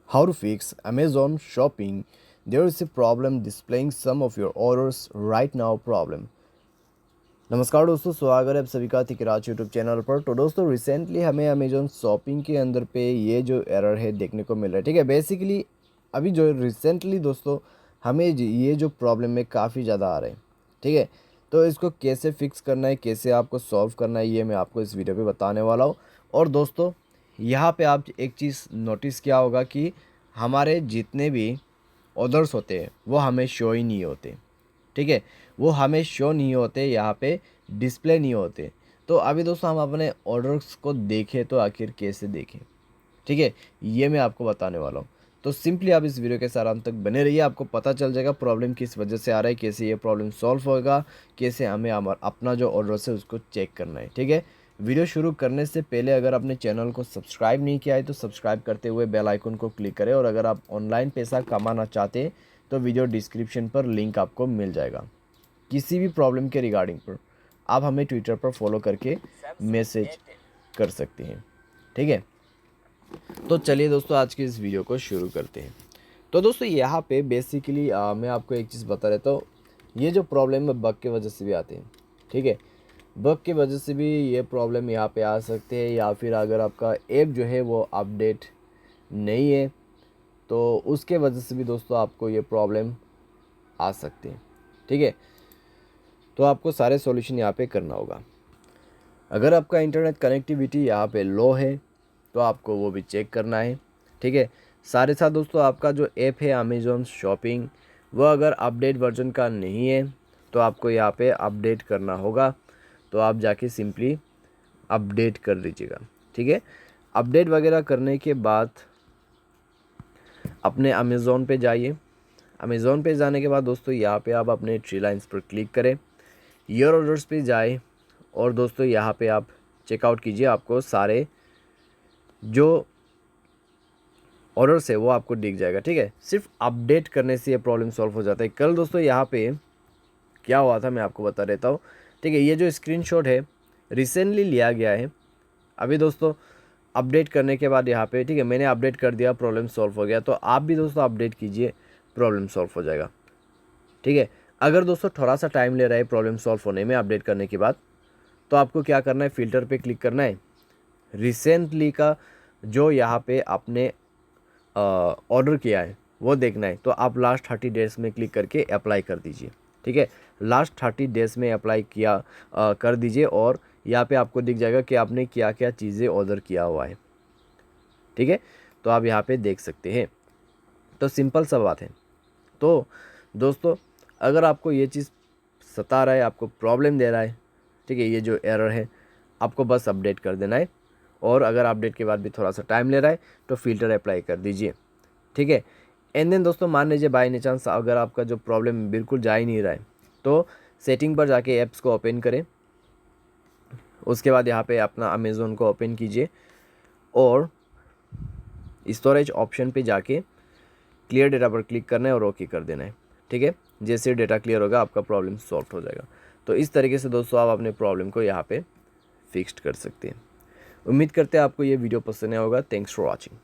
How to fix Amazon shopping. There is a problem displaying some of your orders right now problem. नमस्कार दोस्तों, स्वागत है आप सभी का तिकराज यूट्यूब चैनल पर। तो दोस्तों रिसेंटली हमें अमेजोन शॉपिंग के अंदर पे ये जो एरर है देखने को मिल रहा है। ठीक है, बेसिकली अभी जो रिसेंटली दोस्तों हमें ये जो प्रॉब्लम है काफ़ी ज़्यादा आ रहे हैं। ठीक है, तो इसको कैसे फिक्स करना है, कैसे आपको सॉल्व करना है, ये मैं आपको इस वीडियो पे बताने वाला हूँ। और दोस्तों यहाँ पे आप एक चीज़ नोटिस किया होगा कि हमारे जितने भी ऑर्डर्स होते हैं वो हमें शो ही नहीं होते। ठीक है, वो हमें शो नहीं होते, यहाँ पे डिस्प्ले नहीं होते। तो अभी दोस्तों हम अपने ऑर्डर्स को देखें तो आखिर कैसे देखें, ठीक है, ये मैं आपको बताने वाला हूँ। तो सिंपली आप इस वीडियो के साथ अंत तक बने रहिए, आपको पता चल जाएगा प्रॉब्लम किस वजह से आ रहा है, कैसे ये प्रॉब्लम सॉल्व होगा, कैसे हमें अपना जो ऑर्डर है उसको चेक करना है। ठीक है, वीडियो शुरू करने से पहले अगर आपने चैनल को सब्सक्राइब नहीं किया है तो सब्सक्राइब करते हुए बेल आइकन को क्लिक करें। और अगर आप ऑनलाइन पैसा कमाना चाहते हैं तो वीडियो डिस्क्रिप्शन पर लिंक आपको मिल जाएगा। किसी भी प्रॉब्लम के रिगार्डिंग पर आप हमें ट्विटर पर फॉलो करके मैसेज कर सकते हैं। ठीक है, तो चलिए दोस्तों आज की इस वीडियो को शुरू करते हैं। तो दोस्तों यहाँ पे बेसिकली मैं आपको एक चीज़ बता रहा हूँ, ये जो प्रॉब्लम है बग की वजह से भी आते हैं। ठीक है, बग की वजह से भी ये प्रॉब्लम यहाँ पे आ सकते हैं, या फिर अगर आपका ऐप जो है वो अपडेट नहीं है तो उसके वजह से भी दोस्तों आपको ये प्रॉब्लम आ सकती है। ठीक है, तो आपको सारे सॉल्यूशन यहाँ पे करना होगा। अगर आपका इंटरनेट कनेक्टिविटी यहाँ पे लो है तो आपको वो भी चेक करना है। ठीक है, साथ ही साथ दोस्तों आपका जो ऐप है अमेज़ॉन शॉपिंग वो अगर अपडेट वर्जन का नहीं है तो आपको यहाँ पे अपडेट करना होगा। तो आप जाके सिंपली अपडेट कर लीजिएगा। ठीक है, अपडेट वगैरह करने के बाद अपने अमेज़ॉन पे जाइए। अमेज़ॉन पे जाने के बाद दोस्तों यहाँ पे आप अपने थ्री लाइन्स पर क्लिक करें, योर ऑर्डर्स पे जाए और दोस्तों यहाँ पे आप चेकआउट कीजिए। आपको सारे जो ऑर्डर्स है वो आपको दिख जाएगा। ठीक है, सिर्फ अपडेट करने से ये प्रॉब्लम सॉल्व हो जाता है। कल दोस्तों यहाँ पे क्या हुआ था मैं आपको बता देता हूँ। ठीक है, ये जो स्क्रीनशॉट है रिसेंटली लिया गया है अभी दोस्तों अपडेट करने के बाद यहाँ पे। ठीक है, मैंने अपडेट कर दिया, प्रॉब्लम सॉल्व हो गया। तो आप भी दोस्तों अपडेट कीजिए, प्रॉब्लम सॉल्व हो जाएगा। ठीक है, अगर दोस्तों थोड़ा सा टाइम ले रहा है प्रॉब्लम सॉल्व होने में अपडेट करने के बाद, तो आपको क्या करना है, फ़िल्टर पे क्लिक करना है, रिसेंटली का जो यहाँ पे आपने ऑर्डर किया है वो देखना है। तो आप लास्ट 30 डेज़ में क्लिक करके अप्लाई कर दीजिए। ठीक है, लास्ट 30 डेज़ में अप्लाई किया कर दीजिए और यहाँ पे आपको दिख जाएगा कि आपने क्या क्या चीज़ें ऑर्डर किया हुआ है। ठीक है, तो आप यहाँ पे देख सकते हैं। तो सिंपल सा बात है। तो दोस्तों अगर आपको ये चीज़ सता रहा है, आपको प्रॉब्लम दे रहा है, ठीक है, ये जो एरर है, आपको बस अपडेट कर देना है। और अगर अपडेट के बाद भी थोड़ा सा टाइम ले रहा है तो फ़िल्टर अप्लाई कर दीजिए। ठीक है, एंड देन दोस्तों मान लीजिए बाय एनी चांस अगर आपका जो प्रॉब्लम बिल्कुल जा ही नहीं रहा है तो सेटिंग पर जाके ऐप्स को ओपन करें। उसके बाद यहाँ पे अपना अमेज़ोन को ओपन कीजिए और स्टोरेज ऑप्शन पे जाके क्लियर डेटा पर क्लिक करना है और ओके कर देना है। ठीक है, जैसे डेटा क्लियर होगा आपका प्रॉब्लम सॉल्व हो जाएगा। तो इस तरीके से दोस्तों आप अपने प्रॉब्लम को यहाँ पे फिक्स्ड कर सकते हैं। उम्मीद करते हैं आपको ये वीडियो पसंद आया होगा। Thanks for watching.